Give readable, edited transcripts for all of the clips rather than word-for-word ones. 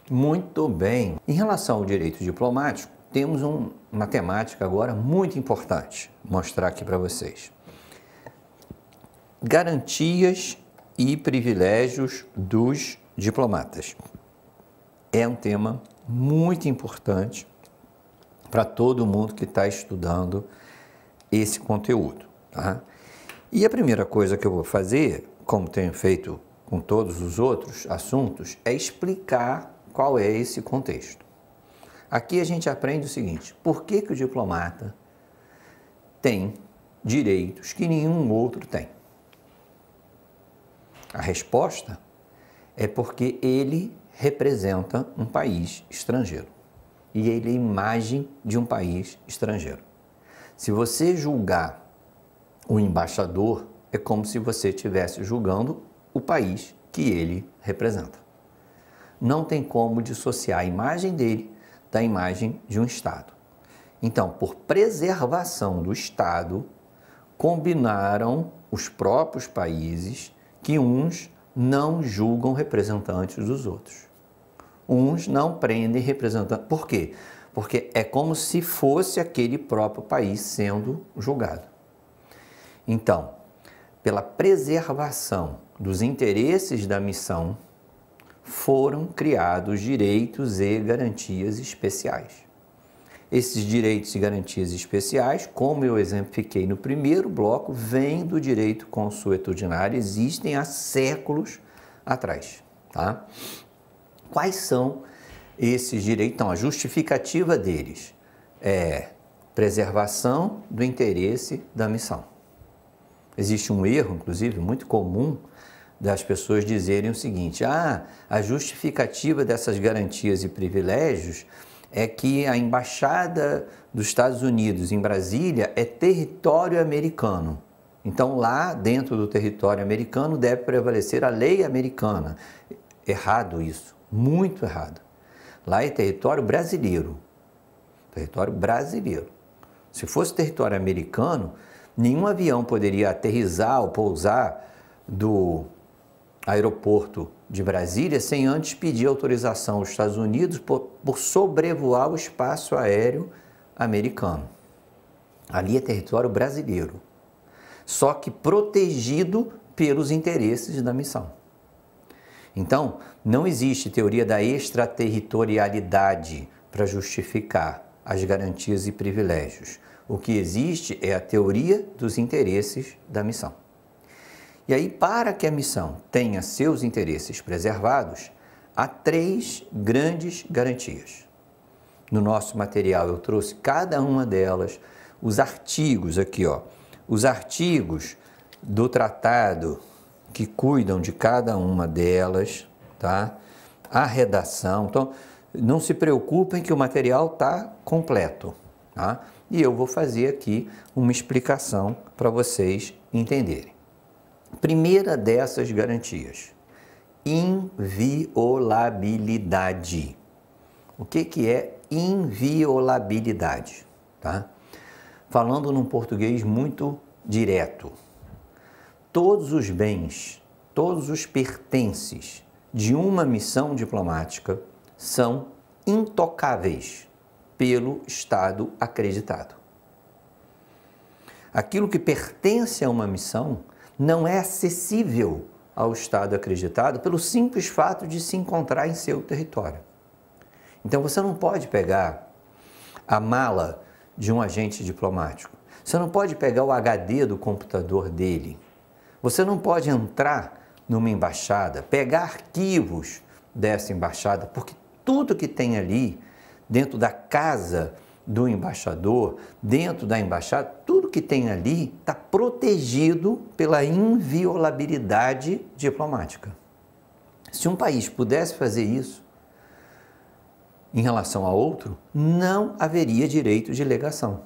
Muito bem. Em relação ao direito diplomático, temos uma temática agora muito importante, mostrar aqui para vocês. Garantias e privilégios dos diplomatas. É um tema muito importante para todo mundo que está estudando esse conteúdo, tá? E a primeira coisa que eu vou fazer, como tenho feito com todos os outros assuntos, é explicar qual é esse contexto. Aqui a gente aprende o seguinte: por que o diplomata tem direitos que nenhum outro tem? A resposta é porque ele representa um país estrangeiro e ele é a imagem de um país estrangeiro. Se você julgar o embaixador, é como se você estivesse julgando o país que ele representa. Não tem como dissociar a imagem dele da imagem de um Estado. Então, por preservação do Estado, combinaram os próprios países que uns não julgam representantes dos outros. Uns não prendem representantes. Por quê? Porque é como se fosse aquele próprio país sendo julgado. Então, pela preservação dos interesses da missão, foram criados direitos e garantias especiais. Esses direitos e garantias especiais, como eu exemplifiquei no primeiro bloco, vêm do direito consuetudinário, existem há séculos atrás, tá? Quais são esses direitos? Então, a justificativa deles é preservação do interesse da missão. Existe um erro, inclusive, muito comum das pessoas dizerem o seguinte: a justificativa dessas garantias e privilégios é que a Embaixada dos Estados Unidos em Brasília é território americano. Então, lá dentro do território americano deve prevalecer a lei americana. Errado isso, muito errado. Lá é território brasileiro. Território brasileiro. Se fosse território americano, nenhum avião poderia aterrissar ou pousar do aeroporto de Brasília sem antes pedir autorização aos Estados Unidos por sobrevoar o espaço aéreo americano. Ali é território brasileiro, só que protegido pelos interesses da missão. Então, não existe teoria da extraterritorialidade para justificar as garantias e privilégios. O que existe é a teoria dos interesses da missão. E aí, para que a missão tenha seus interesses preservados, há 3 grandes garantias. No nosso material eu trouxe cada uma delas, os artigos aqui, ó, os artigos do tratado que cuidam de cada uma delas, tá? A redação. Então, não se preocupem que o material está completo, tá? E eu vou fazer aqui uma explicação para vocês entenderem. Primeira dessas garantias, inviolabilidade. O que é inviolabilidade? Tá? Falando num português muito direto, todos os bens, todos os pertences de uma missão diplomática são intocáveis pelo Estado acreditado. Aquilo que pertence a uma missão não é acessível ao Estado acreditado pelo simples fato de se encontrar em seu território. Então você não pode pegar a mala de um agente diplomático, você não pode pegar o HD do computador dele, você não pode entrar numa embaixada, pegar arquivos dessa embaixada, porque tudo que tem ali, dentro da casa do embaixador, dentro da embaixada, tudo que tem ali está protegido pela inviolabilidade diplomática. Se um país pudesse fazer isso em relação a outro, não haveria direito de legação.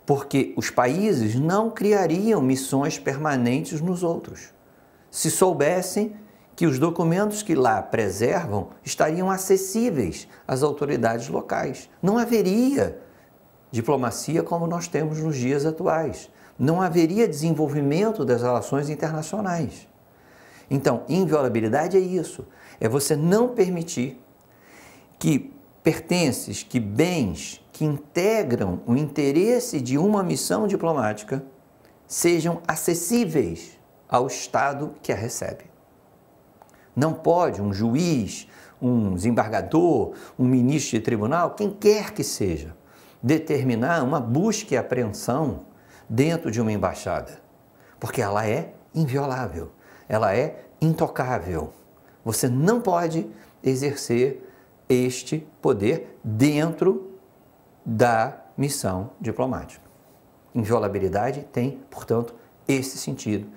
Porque os países não criariam missões permanentes nos outros, se soubessem que os documentos que lá preservam estariam acessíveis às autoridades locais. Não haveria diplomacia como nós temos nos dias atuais. Não haveria desenvolvimento das relações internacionais. Então, inviolabilidade é isso. É você não permitir que pertences, que bens que integram o interesse de uma missão diplomática sejam acessíveis ao Estado que a recebe. Não pode um juiz, um desembargador, um ministro de tribunal, quem quer que seja, determinar uma busca e apreensão dentro de uma embaixada, porque ela é inviolável, ela é intocável. Você não pode exercer este poder dentro da missão diplomática. Inviolabilidade tem, portanto, esse sentido,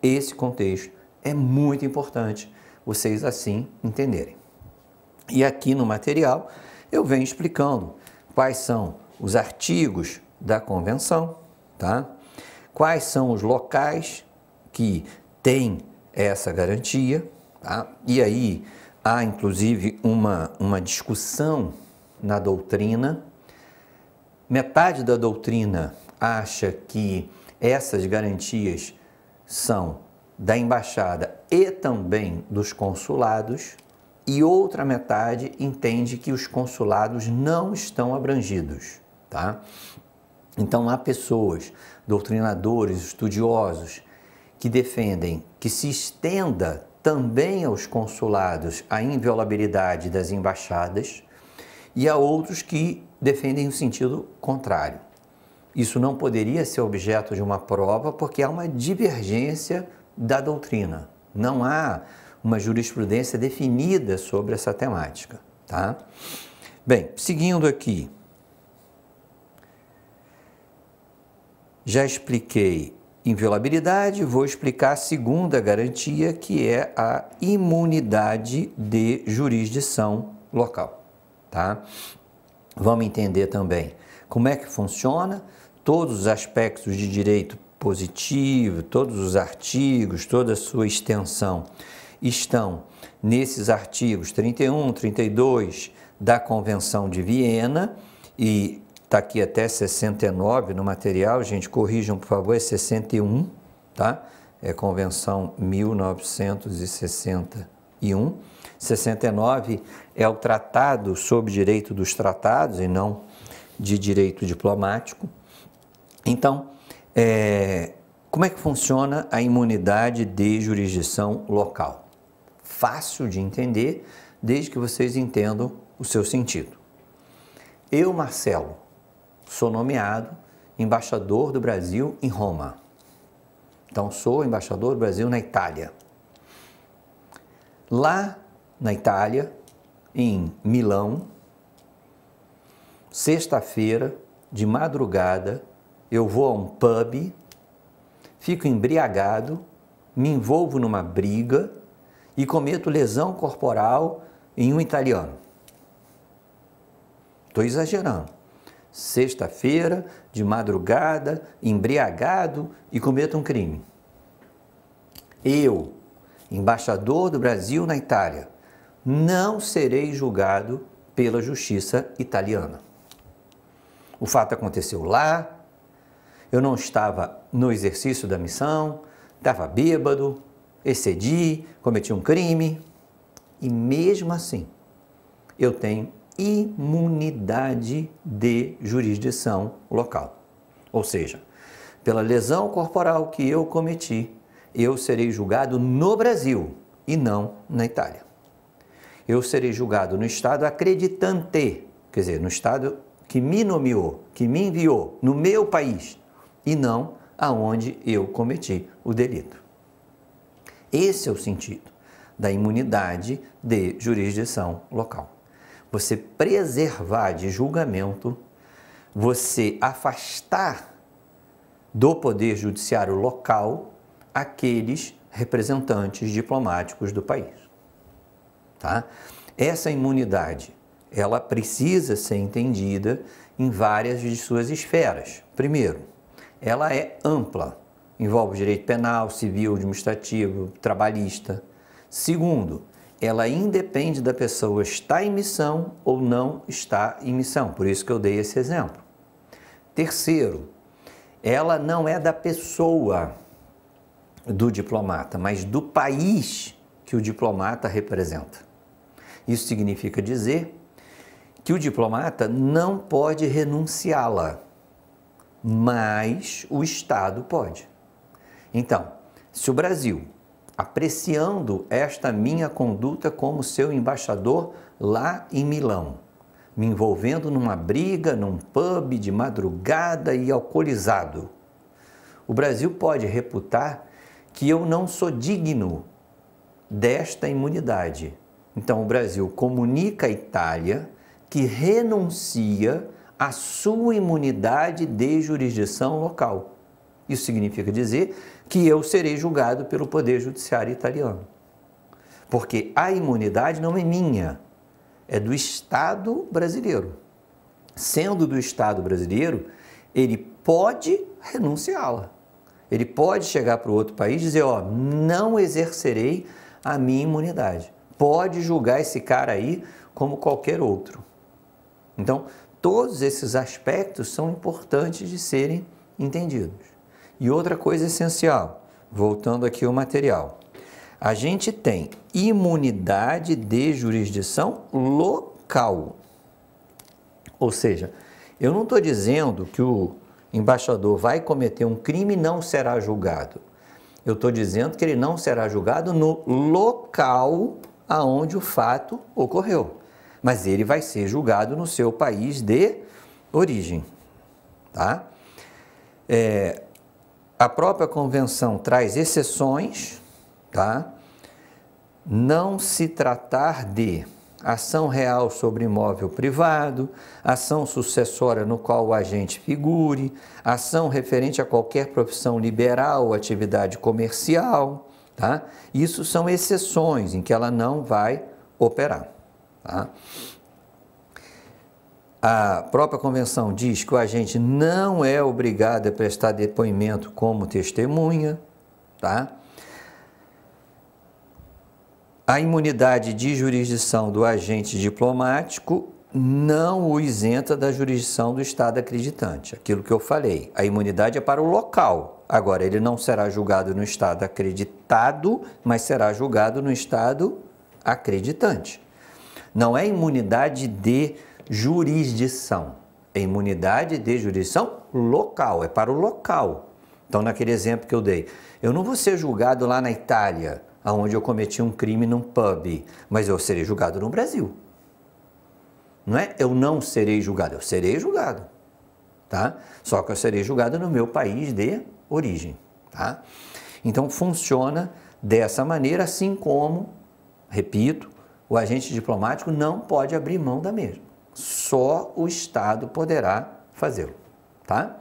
esse contexto. É muito importante vocês assim entenderem. E aqui no material eu venho explicando quais são os artigos da convenção, tá? Quais são os locais que têm essa garantia, tá? E aí há inclusive uma discussão na doutrina. Metade da doutrina acha que essas garantias são da embaixada e também dos consulados, e outra metade entende que os consulados não estão abrangidos, tá? Então há pessoas, doutrinadores, estudiosos, que defendem que se estenda também aos consulados a inviolabilidade das embaixadas, e há outros que defendem o sentido contrário. Isso não poderia ser objeto de uma prova porque há uma divergência da doutrina. Não há uma jurisprudência definida sobre essa temática, tá? Bem, seguindo aqui, já expliquei inviolabilidade, vou explicar a segunda garantia, que é a imunidade de jurisdição local, tá? Vamos entender também como é que funciona, todos os aspectos de direito positivo, todos os artigos, toda a sua extensão estão nesses artigos 31, 32 da Convenção de Viena, e está aqui até 69 no material, gente, corrijam por favor, é 61, tá? É Convenção 1961. 69 é o Tratado sobre Direito dos Tratados e não de Direito Diplomático. Então, como é que funciona a imunidade de jurisdição local? Fácil de entender, desde que vocês entendam o seu sentido. Eu, Marcelo, sou nomeado embaixador do Brasil em Roma. Então, sou embaixador do Brasil na Itália. Lá na Itália, em Milão, sexta-feira, de madrugada, eu vou a um pub, fico embriagado, me envolvo numa briga e cometo lesão corporal em um italiano. Estou exagerando. Sexta-feira, de madrugada, embriagado e cometo um crime. Eu, embaixador do Brasil na Itália, não serei julgado pela justiça italiana. O fato aconteceu lá, eu não estava no exercício da missão, estava bêbado, excedi, cometi um crime, e mesmo assim eu tenho imunidade de jurisdição local. Ou seja, pela lesão corporal que eu cometi, eu serei julgado no Brasil e não na Itália. Eu serei julgado no Estado acreditante, quer dizer, no Estado que me nomeou, que me enviou, no meu país, e não aonde eu cometi o delito. Esse é o sentido da imunidade de jurisdição local. Você preservar de julgamento, você afastar do poder judiciário local aqueles representantes diplomáticos do país. Tá? Essa imunidade, ela precisa ser entendida em várias de suas esferas. Primeiro, ela é ampla, envolve direito penal, civil, administrativo, trabalhista. Segundo, ela independe da pessoa estar em missão ou não estar em missão, por isso que eu dei esse exemplo. Terceiro, ela não é da pessoa do diplomata, mas do país que o diplomata representa. Isso significa dizer que o diplomata não pode renunciá-la, mas o Estado pode. Então, se o Brasil, apreciando esta minha conduta como seu embaixador lá em Milão, me envolvendo numa briga, num pub de madrugada e alcoolizado, o Brasil pode reputar que eu não sou digno desta imunidade. Então, o Brasil comunica à Itália que renuncia à sua imunidade de jurisdição local. Isso significa dizer que eu serei julgado pelo Poder Judiciário italiano. Porque a imunidade não é minha, é do Estado brasileiro. Sendo do Estado brasileiro, ele pode renunciá-la. Ele pode chegar para o outro país e dizer, ó, não exercerei a minha imunidade. Pode julgar esse cara aí como qualquer outro. Então, todos esses aspectos são importantes de serem entendidos. E outra coisa essencial, voltando aqui ao material, a gente tem imunidade de jurisdição local. Ou seja, eu não estou dizendo que o embaixador vai cometer um crime e não será julgado. Eu estou dizendo que ele não será julgado no local aonde o fato ocorreu. Mas ele vai ser julgado no seu país de origem. Tá? A própria convenção traz exceções, tá? Não se tratar de ação real sobre imóvel privado, ação sucessória no qual o agente figure, ação referente a qualquer profissão liberal ou atividade comercial, tá? Isso são exceções em que ela não vai operar, tá? A própria convenção diz que o agente não é obrigado a prestar depoimento como testemunha, tá? A imunidade de jurisdição do agente diplomático não o isenta da jurisdição do Estado acreditante. Aquilo que eu falei, a imunidade é para o local. Agora, ele não será julgado no Estado acreditado, mas será julgado no Estado acreditante. Não é imunidade de jurisdição, é imunidade de jurisdição local, é para o local. Então, naquele exemplo que eu dei, eu não vou ser julgado lá na Itália, onde eu cometi um crime num pub, mas eu serei julgado no Brasil. Não é eu não serei julgado, eu serei julgado, tá? Só que eu serei julgado no meu país de origem, tá? Então, funciona dessa maneira, assim como, repito, o agente diplomático não pode abrir mão da mesma. Só o Estado poderá fazê-lo, tá?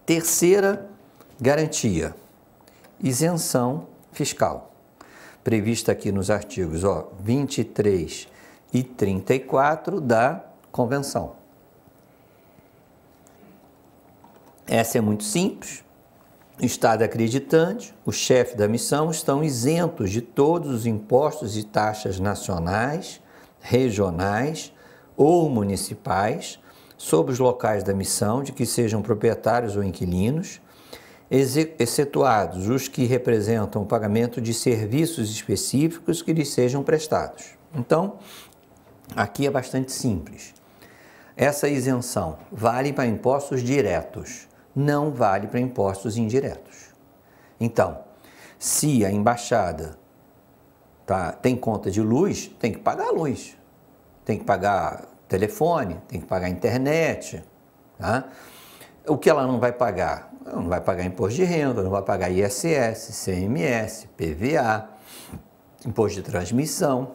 Terceira garantia, isenção fiscal, prevista aqui nos artigos 23 e 34 da Convenção. Essa é muito simples. O Estado acreditante, o chefe da missão, estão isentos de todos os impostos e taxas nacionais, regionais ou municipais sobre os locais da missão de que sejam proprietários ou inquilinos, excetuados os que representam o pagamento de serviços específicos que lhes sejam prestados. Então, aqui é bastante simples. Essa isenção vale para impostos diretos, não vale para impostos indiretos. Então, se a embaixada tem conta de luz, tem que pagar a luz, tem que pagar telefone, tem que pagar internet. Tá? O que ela não vai pagar? Ela não vai pagar imposto de renda, não vai pagar ISS, CMS, PVA, imposto de transmissão.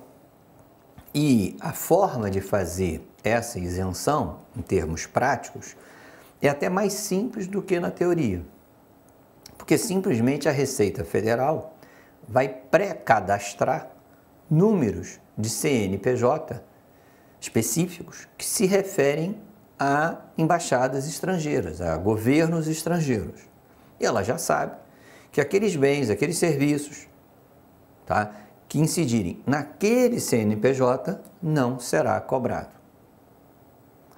E a forma de fazer essa isenção, em termos práticos, é até mais simples do que na teoria. Porque simplesmente a Receita Federal vai pré-cadastrar números de CNPJ específicos que se referem a embaixadas estrangeiras, a governos estrangeiros. E ela já sabe que aqueles bens, aqueles serviços, tá, que incidirem naquele CNPJ não será cobrado.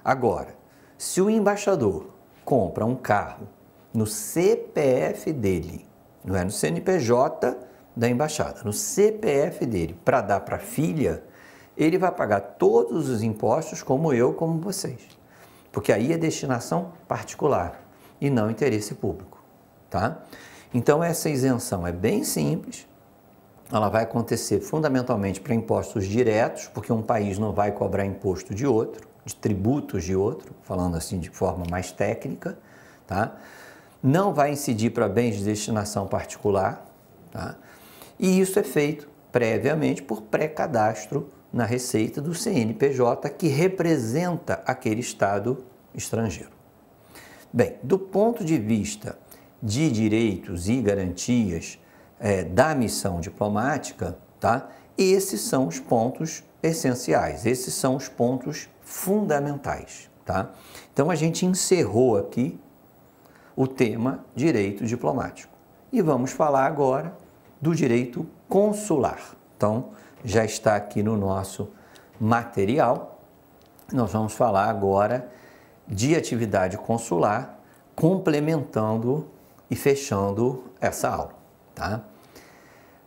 Agora, se o embaixador compra um carro no CPF dele, não é no CNPJ da embaixada, no CPF dele, para dar para a filha, ele vai pagar todos os impostos como eu, como vocês. Porque aí é destinação particular e não interesse público, tá? Então essa isenção é bem simples, ela vai acontecer fundamentalmente para impostos diretos, porque um país não vai cobrar imposto de outro, de tributos de outro, falando assim de forma mais técnica, tá? Não vai incidir para bens de destinação particular, tá? E isso é feito previamente por pré-cadastro na receita do CNPJ que representa aquele Estado estrangeiro. Bem, do ponto de vista de direitos e garantias da missão diplomática, tá? Esses são os pontos essenciais, esses são os pontos fundamentais, tá? Então a gente encerrou aqui o tema direito diplomático e vamos falar agora do direito consular. Então já está aqui no nosso material, nós vamos falar agora de atividade consular, complementando e fechando essa aula, tá?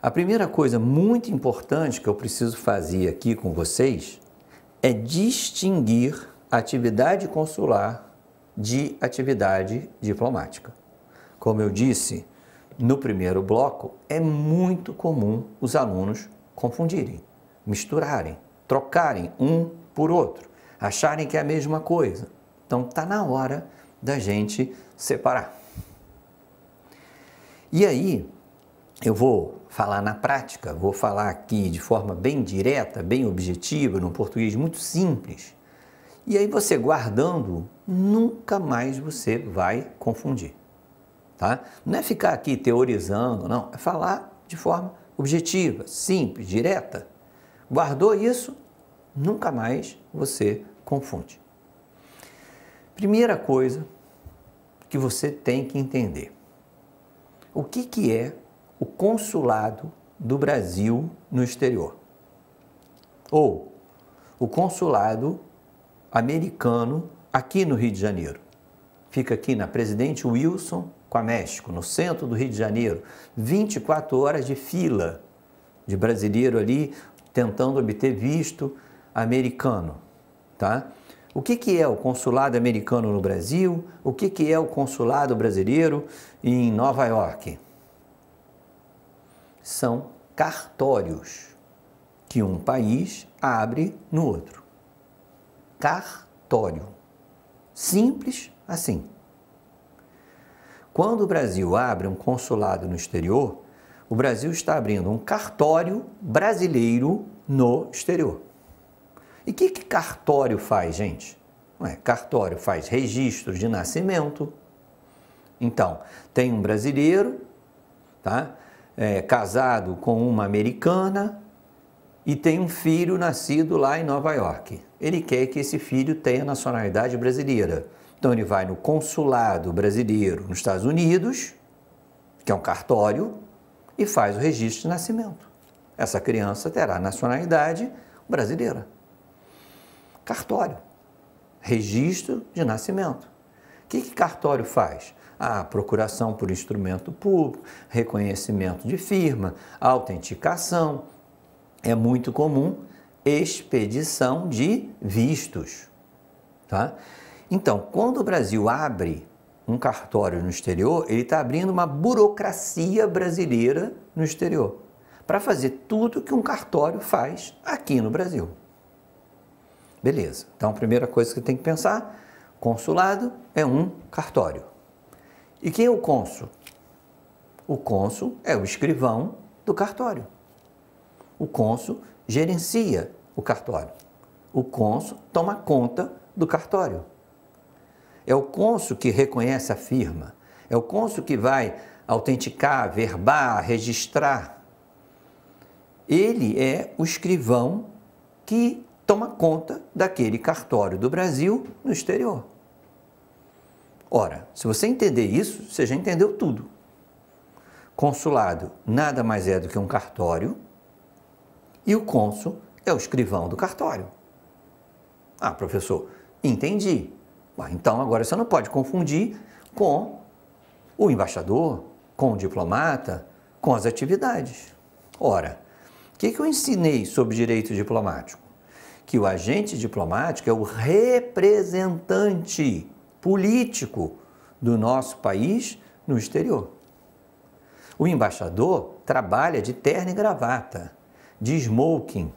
A primeira coisa muito importante que eu preciso fazer aqui com vocês é distinguir a atividade consular de atividade diplomática. Como eu disse no primeiro bloco, é muito comum os alunos confundirem, misturarem, trocarem um por outro, acharem que é a mesma coisa. Então está na hora da gente separar. E aí, eu vou falar na prática, vou falar aqui de forma bem direta, bem objetiva, num português muito simples. E aí você guardando, nunca mais você vai confundir, tá? Não é ficar aqui teorizando, não, é falar de forma objetiva, simples, direta. Guardou isso, nunca mais você confunde. Primeira coisa que você tem que entender. O que é o consulado do Brasil no exterior? Ou o consulado americano aqui no Rio de Janeiro. Fica aqui na Presidente Wilson com a México, no centro do Rio de Janeiro. 24 horas de fila de brasileiro ali tentando obter visto americano, tá? O que é o consulado americano no Brasil? O que é o consulado brasileiro em Nova York? São cartórios que um país abre no outro. Cartório. Simples assim. Quando o Brasil abre um consulado no exterior, o Brasil está abrindo um cartório brasileiro no exterior. E o que cartório faz, gente? Cartório faz registro de nascimento. Então, tem um brasileiro, tá? Casado com uma americana e tem um filho nascido lá em Nova York. Ele quer que esse filho tenha nacionalidade brasileira. Então, ele vai no consulado brasileiro nos Estados Unidos, que é um cartório, e faz o registro de nascimento. Essa criança terá nacionalidade brasileira. Cartório. Registro de nascimento. O que cartório faz? A procuração por instrumento público, reconhecimento de firma, autenticação. É muito comum expedição de vistos, tá? Então, quando o Brasil abre um cartório no exterior, ele está abrindo uma burocracia brasileira no exterior, para fazer tudo que um cartório faz aqui no Brasil. Beleza. Então, a primeira coisa que tem que pensar, consulado é um cartório. E quem é o cônsul? O cônsul é o escrivão do cartório. O cônsul gerencia o cartório. O cônsul toma conta do cartório. É o cônsul que reconhece a firma. É o cônsul que vai autenticar, verbar, registrar. Ele é o escrivão que toma conta daquele cartório do Brasil no exterior. Ora, se você entender isso, você já entendeu tudo. Consulado nada mais é do que um cartório e o cônsul é o escrivão do cartório. Ah, professor, entendi. Então agora você não pode confundir com o embaixador, com o diplomata, com as atividades. Ora, o que eu ensinei sobre direito diplomático? que o agente diplomático é o representante político do nosso país no exterior. O embaixador trabalha de terno e gravata, de smoking.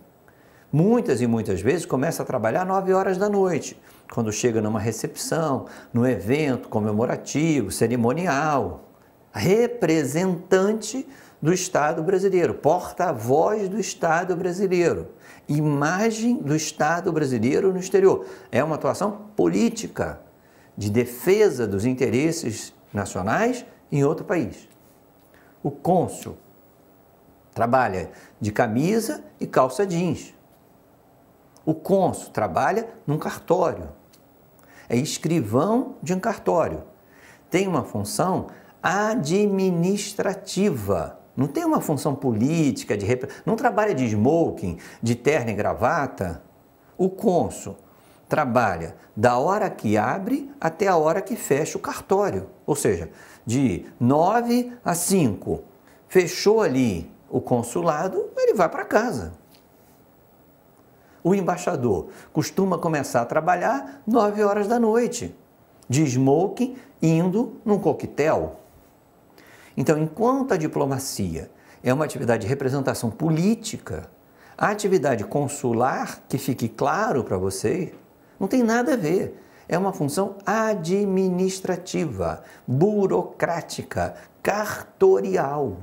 Muitas e muitas vezes começa a trabalhar 9 horas da noite, quando chega numa recepção, num evento comemorativo, cerimonial. Representante do Estado brasileiro, porta-voz do Estado brasileiro, imagem do Estado brasileiro no exterior. É uma atuação política de defesa dos interesses nacionais em outro país. O cônsul trabalha de camisa e calça jeans. O cônsul trabalha num cartório. É escrivão de um cartório. Tem uma função administrativa. Não tem uma função política, não trabalha de smoking, de terno e gravata. O cônsul trabalha da hora que abre até a hora que fecha o cartório. Ou seja, de 9 a 5. Fechou ali o consulado, ele vai para casa. O embaixador costuma começar a trabalhar 9 horas da noite, de smoking, indo num coquetel. Então, enquanto a diplomacia é uma atividade de representação política, a atividade consular, que fique claro para vocês, não tem nada a ver. É uma função administrativa, burocrática, cartorial.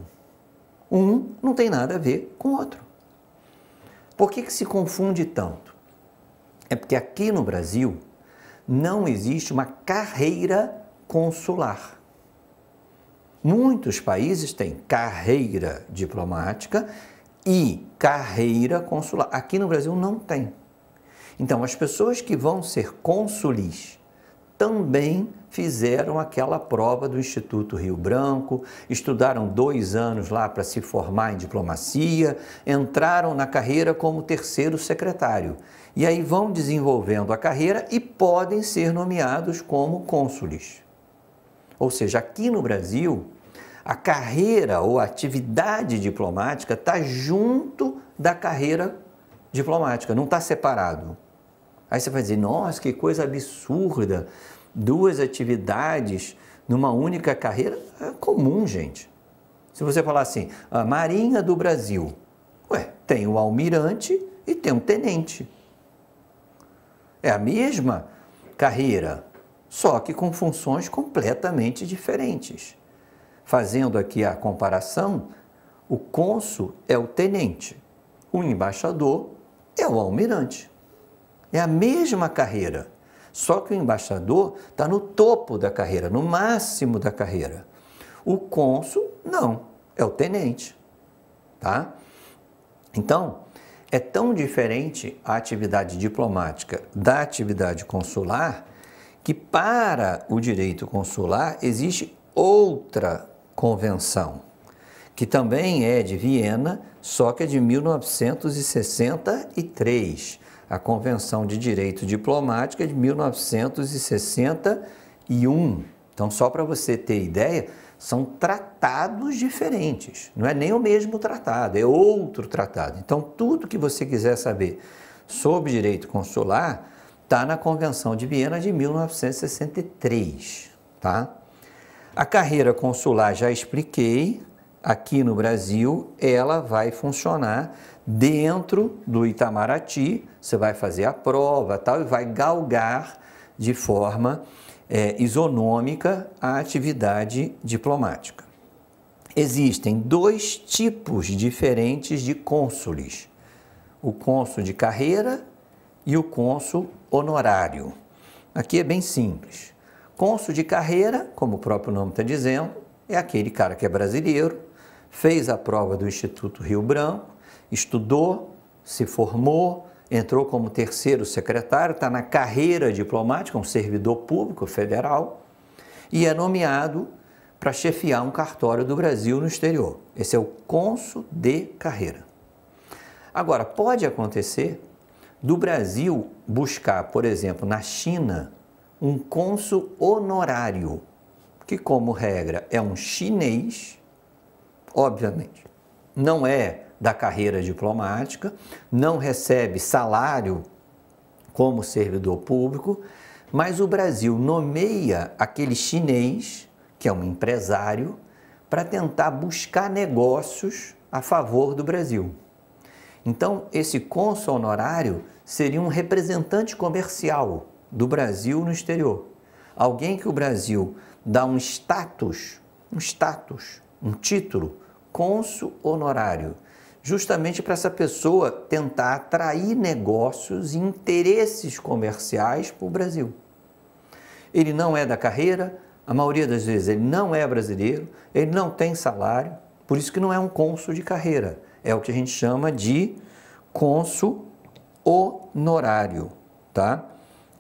Um não tem nada a ver com o outro. Por que se confunde tanto? É porque aqui no Brasil não existe uma carreira consular. Muitos países têm carreira diplomática e carreira consular. Aqui no Brasil não tem. Então, as pessoas que vão ser cônsules também fizeram aquela prova do Instituto Rio Branco, estudaram 2 anos lá para se formar em diplomacia, entraram na carreira como terceiro secretário. E aí vão desenvolvendo a carreira e podem ser nomeados como cônsules. Ou seja, aqui no Brasil, a carreira ou a atividade diplomática está junto da carreira diplomática, não está separado. Aí você vai dizer, nossa, que coisa absurda, 2 atividades numa única carreira. É comum, gente. Se você falar assim, a Marinha do Brasil, tem o almirante e tem um tenente. É a mesma carreira, só que com funções completamente diferentes. Fazendo aqui a comparação, o cônsul é o tenente, o embaixador é o almirante. É a mesma carreira, só que o embaixador está no topo da carreira, no máximo da carreira. O cônsul, não, é o tenente, tá? Então, é tão diferente a atividade diplomática da atividade consular que para o direito consular existe outra convenção, que também é de Viena, só que é de 1963. A Convenção de Direito Diplomático é de 1961. Então, só para você ter ideia, são tratados diferentes. Não é nem o mesmo tratado, é outro tratado. Então, tudo que você quiser saber sobre direito consular está na Convenção de Viena de 1963, tá? A carreira consular, já expliquei, aqui no Brasil, ela vai funcionar dentro do Itamaraty, você vai fazer a prova tal, e vai galgar de forma isonômica a atividade diplomática. Existem 2 tipos diferentes de cônsules, o cônsul de carreira e o cônsul honorário. Aqui é bem simples. Cônsul de carreira, como o próprio nome está dizendo, é aquele cara que é brasileiro, fez a prova do Instituto Rio Branco, estudou, se formou, entrou como terceiro secretário, está na carreira diplomática, um servidor público federal, e é nomeado para chefiar um cartório do Brasil no exterior. Esse é o cônsul de carreira. Agora, pode acontecer do Brasil buscar, por exemplo, na China, um cônsul honorário, que como regra é um chinês, obviamente, não é da carreira diplomática, não recebe salário como servidor público, mas o Brasil nomeia aquele chinês, que é um empresário, para tentar buscar negócios a favor do Brasil. Então, esse cônsul honorário seria um representante comercial do Brasil no exterior. Alguém que o Brasil dá um título, cônsul honorário, justamente para essa pessoa tentar atrair negócios e interesses comerciais para o Brasil. Ele não é da carreira, a maioria das vezes ele não é brasileiro, ele não tem salário, por isso que não é um cônsul de carreira, é o que a gente chama de cônsul honorário, tá?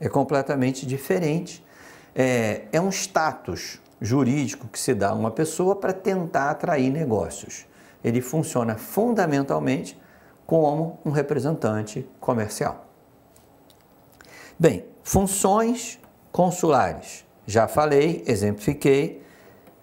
É completamente diferente, é um status jurídico que se dá a uma pessoa para tentar atrair negócios. Ele funciona fundamentalmente como um representante comercial. Bem, funções consulares. Já falei, exemplifiquei,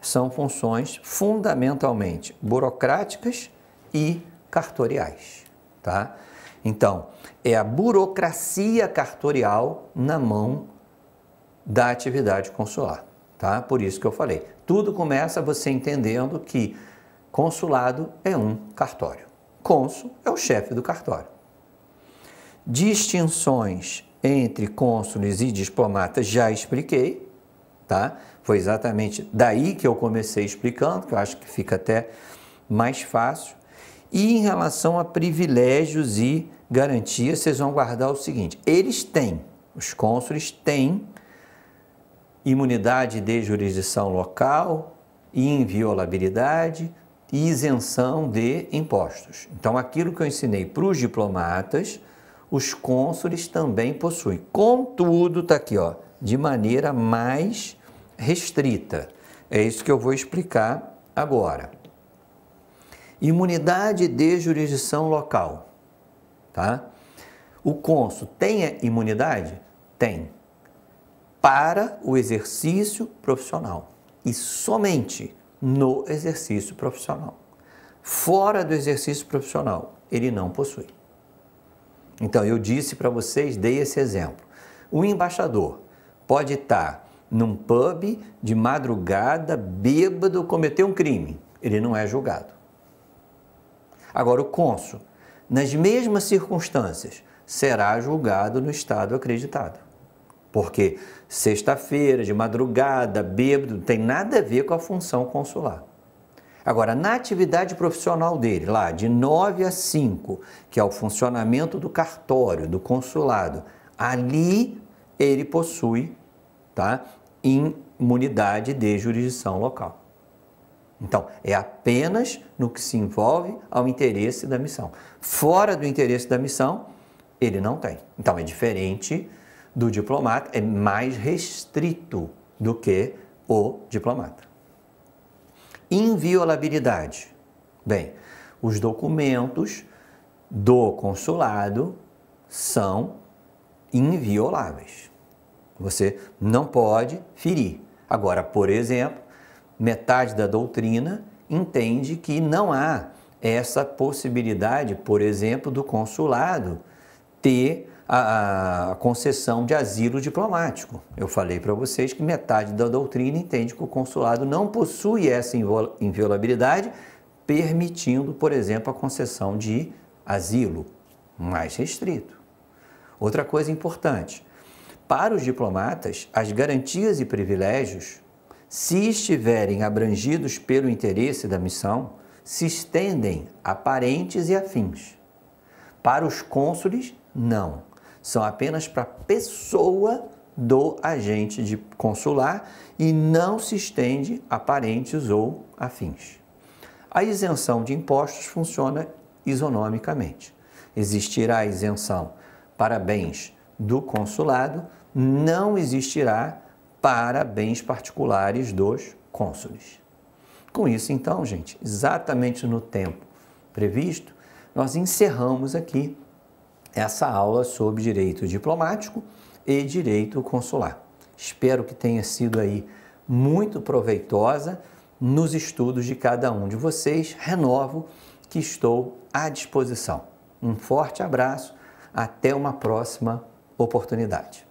são funções fundamentalmente burocráticas e cartoriais, tá? Então, é a burocracia cartorial na mão da atividade consular, tá? Por isso que eu falei. Tudo começa você entendendo que consulado é um cartório. Cônsul é o chefe do cartório. Distinções entre cônsules e diplomatas já expliquei, tá? Foi exatamente daí que eu comecei explicando, que eu acho que fica até mais fácil. E em relação a privilégios e garantias, vocês vão guardar o seguinte: os cônsules têm imunidade de jurisdição local, inviolabilidade e isenção de impostos. Então, aquilo que eu ensinei para os diplomatas, os cônsules também possuem. Contudo, está aqui, ó, de maneira mais restrita. É isso que eu vou explicar agora. Imunidade de jurisdição local, tá? O cônsul tem a imunidade? Tem. Para o exercício profissional e somente no exercício profissional. Fora do exercício profissional, ele não possui. Então, eu disse para vocês, dei esse exemplo. O embaixador pode estar num pub de madrugada, bêbado, cometeu um crime. Ele não é julgado. Agora, o cônsul, nas mesmas circunstâncias, será julgado no estado acreditado. Porque sexta-feira, de madrugada, bêbado, não tem nada a ver com a função consular. Agora, na atividade profissional dele, lá de 9 a 5, que é o funcionamento do cartório, do consulado, ali ele possui, tá, imunidade de jurisdição local. Então, é apenas no que se envolve ao interesse da missão. Fora do interesse da missão, ele não tem. Então, é diferente do diplomata, é mais restrito do que o diplomata. Inviolabilidade. Bem, os documentos do consulado são invioláveis. Você não pode ferir. Agora, por exemplo, metade da doutrina entende que não há essa possibilidade, por exemplo, do consulado ter a concessão de asilo diplomático. Eu falei para vocês que metade da doutrina entende que o consulado não possui essa inviolabilidade, permitindo, por exemplo, a concessão de asilo mais restrito. Outra coisa importante, para os diplomatas, as garantias e privilégios, se estiverem abrangidos pelo interesse da missão, se estendem a parentes e afins. Para os cônsules, não. São apenas para a pessoa do agente de consular e não se estende a parentes ou afins. A isenção de impostos funciona isonomicamente. Existirá isenção para bens do consulado, não existirá para bens particulares dos cônsules. Com isso, então, gente, exatamente no tempo previsto, nós encerramos aqui essa aula sobre direito diplomático e direito consular. Espero que tenha sido aí muito proveitosa nos estudos de cada um de vocês. Renovo que estou à disposição. Um forte abraço, até uma próxima oportunidade.